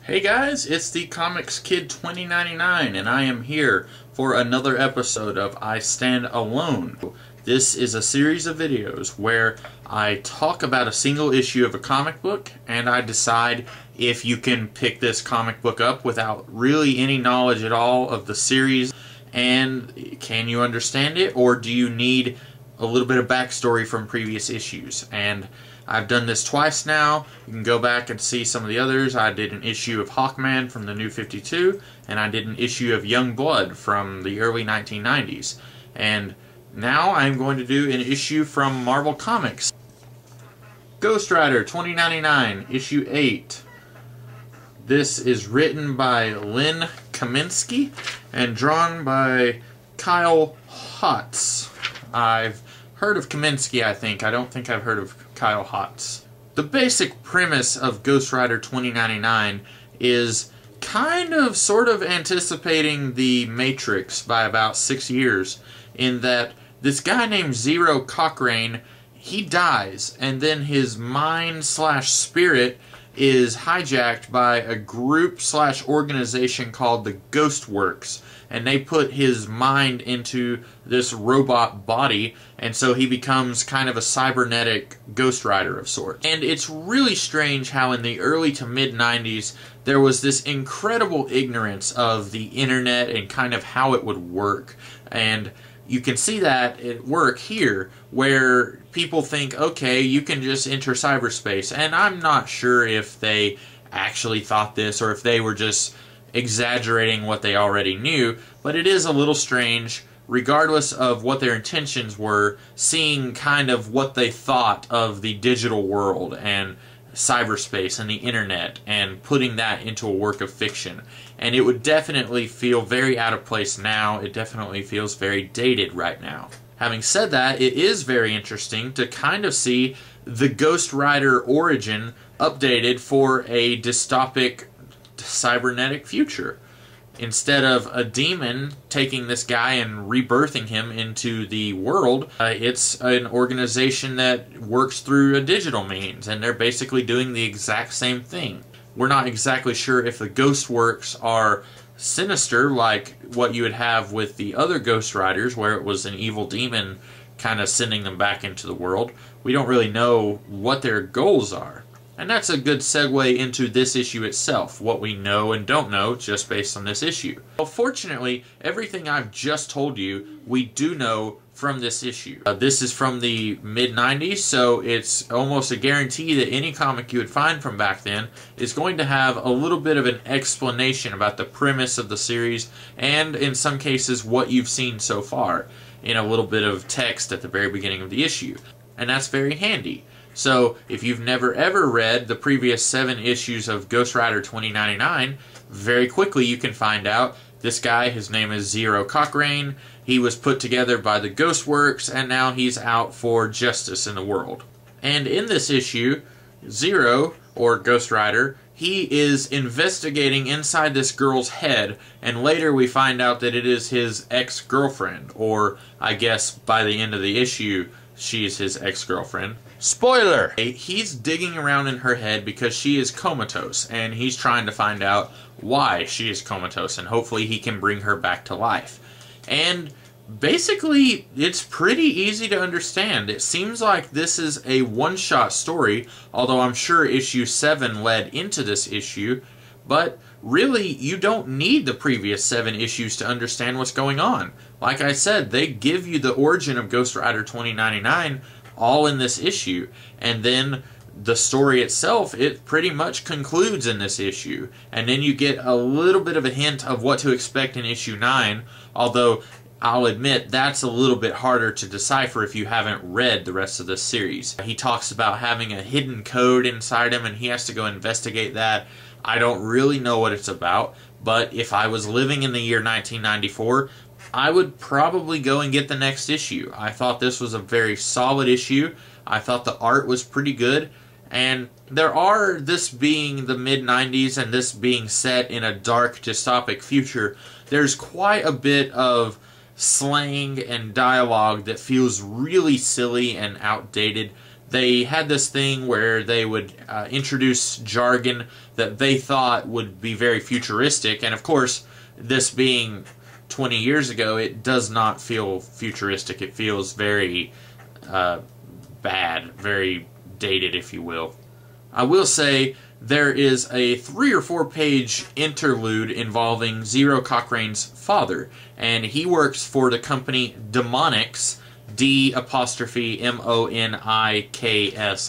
Hey guys, it's the Comics Kid 2099 and I am here for another episode of I Stand Alone. This is a series of videos where I talk about a single issue of a comic book and I decide if you can pick this comic book up without really any knowledge at all of the series, and can you understand it, or do you need a little bit of backstory from previous issues. And I've done this twice now. You can go back and see some of the others. I did an issue of Hawkman from the New 52, and I did an issue of Young Blood from the early 1990s. And now I'm going to do an issue from Marvel Comics. Ghostrider 2099, issue 8. This is written by Len Kaminsky and drawn by Kyle Hotz. I've heard of Kaminsky, I think. I don't think I've heard of Kyle Hotz. The basic premise of Ghostrider 2099 is kind of sort of anticipating the Matrix by about 6 years, in that this guy named Zero Cochrane, he dies, and then his mind/spirit is hijacked by a group/organization called the Ghost Works, and they put his mind into this robot body, and so he becomes kind of a cybernetic Ghost Rider of sorts. And it's really strange how in the early to mid-90s there was this incredible ignorance of the internet and kind of how it would work. And you can see that at work here, where people think, okay, you can just enter cyberspace. And I'm not sure if they actually thought this or if they were just exaggerating what they already knew, but it is a little strange, regardless of what their intentions were, seeing kind of what they thought of the digital world and cyberspace and the internet and putting that into a work of fiction. And it would definitely feel very out of place now. It definitely feels very dated right now. Having said that, it is very interesting to kind of see the Ghost Rider origin updated for a dystopic cybernetic future. Instead of a demon taking this guy and rebirthing him into the world, it's an organization that works through a digital means, and they're basically doing the exact same thing. We're not exactly sure if the Ghost Works are sinister like what you would have with the other Ghost Riders, where it was an evil demon kind of sending them back into the world. We don't really know what their goals are. And that's a good segue into this issue itself, what we know and don't know just based on this issue. Well, fortunately, everything I've just told you, we do know from this issue. This is from the mid-90s, so it's almost a guarantee that any comic you would find from back then is going to have a little bit of an explanation about the premise of the series, and in some cases what you've seen so far, in a little bit of text at the very beginning of the issue. And that's very handy. So, if you've never ever read the previous 7 issues of Ghostrider 2099, very quickly you can find out this guy, his name is Zero Cochrane, he was put together by the Ghost Works, and now he's out for justice in the world. And in this issue, Zero, or Ghost Rider, he is investigating inside this girl's head, and later we find out that it is his ex-girlfriend, or I guess by the end of the issue, she's his ex-girlfriend. Spoiler! He's digging around in her head because she is comatose, and he's trying to find out why she is comatose, and hopefully he can bring her back to life. And basically, it's pretty easy to understand. It seems like this is a one-shot story, although I'm sure issue 7 led into this issue, but really, you don't need the previous 7 issues to understand what's going on. Like I said, they give you the origin of Ghostrider 2099 all in this issue, and then the story itself, it pretty much concludes in this issue, and then you get a little bit of a hint of what to expect in issue 9, although I'll admit that's a little bit harder to decipher if you haven't read the rest of this series. He talks about having a hidden code inside him and he has to go investigate that. I don't really know what it's about, but if I was living in the year 1994, I would probably go and get the next issue. I thought this was a very solid issue. I thought the art was pretty good. And this being the mid-90s and this being set in a dark, dystopic future, there's quite a bit of slang and dialogue that feels really silly and outdated they had this thing where they would introduce jargon that they thought would be very futuristic, and of course, this being 20 years ago, it does not feel futuristic. It feels very bad, very dated, if you will. I will say there is a 3 or 4 page interlude involving Zero Cochrane's father, and he works for the company Demonics, D''Moniks,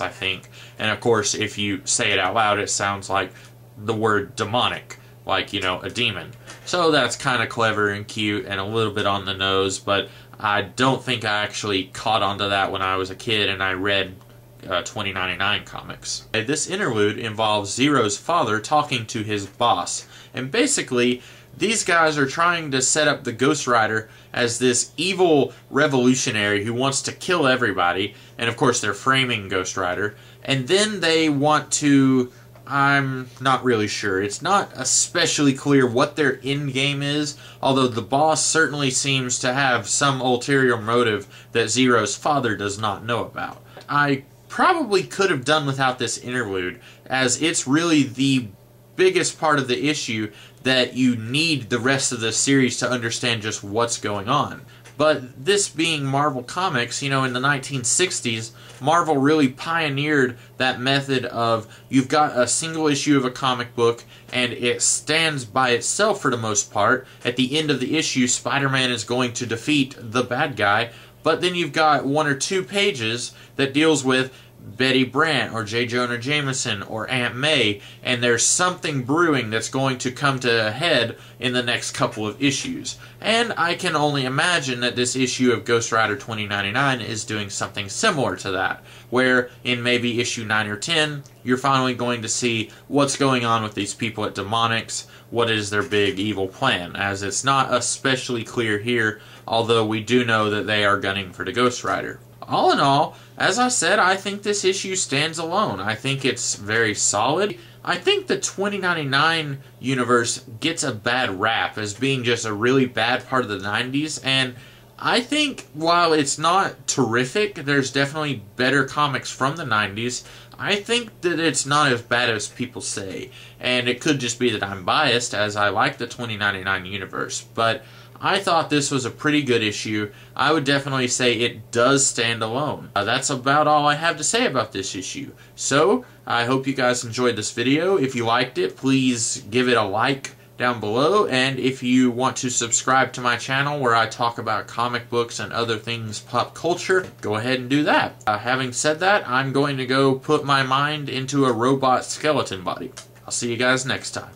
I think. And of course, if you say it out loud, it sounds like the word demonic, like, you know, a demon. So that's kind of clever and cute and a little bit on the nose, but I don't think I actually caught onto that when I was a kid and I read 2099 comics. This interlude involves Zero's father talking to his boss, and basically these guys are trying to set up the Ghostrider as this evil revolutionary who wants to kill everybody, and of course they're framing Ghostrider, and then they want to, I'm not really sure. It's not especially clear what their end game is, although the boss certainly seems to have some ulterior motive that Zero's father does not know about. I probably could have done without this interlude, as it's really the biggest part of the issue that you need the rest of the series to understand just what's going on. But this being Marvel Comics, you know, in the 1960s, Marvel really pioneered that method of you've got a single issue of a comic book and it stands by itself for the most part. At the end of the issue, Spider-Man is going to defeat the bad guy, but then you've got 1 or 2 pages that deals with Betty Brant or J. Jonah Jameson or Aunt May, and there's something brewing that's going to come to a head in the next couple of issues. And I can only imagine that this issue of Ghostrider 2099 is doing something similar to that, where in maybe issue 9 or 10, you're finally going to see what's going on with these people at Demonics, what is their big evil plan, as it's not especially clear here, although we do know that they are gunning for the Ghostrider. All in all, as I said, I think this issue stands alone. I think it's very solid. I think the 2099 universe gets a bad rap as being just a really bad part of the 90s, and I think while it's not terrific, there's definitely better comics from the 90s. I think that it's not as bad as people say, and it could just be that I'm biased as I like the 2099 universe, but I thought this was a pretty good issue. I would definitely say it does stand alone. That's about all I have to say about this issue. So, I hope you guys enjoyed this video. If you liked it, please give it a like down below, and if you want to subscribe to my channel where I talk about comic books and other things pop culture, go ahead and do that. Having said that, I'm going to go put my mind into a robot skeleton body. I'll see you guys next time.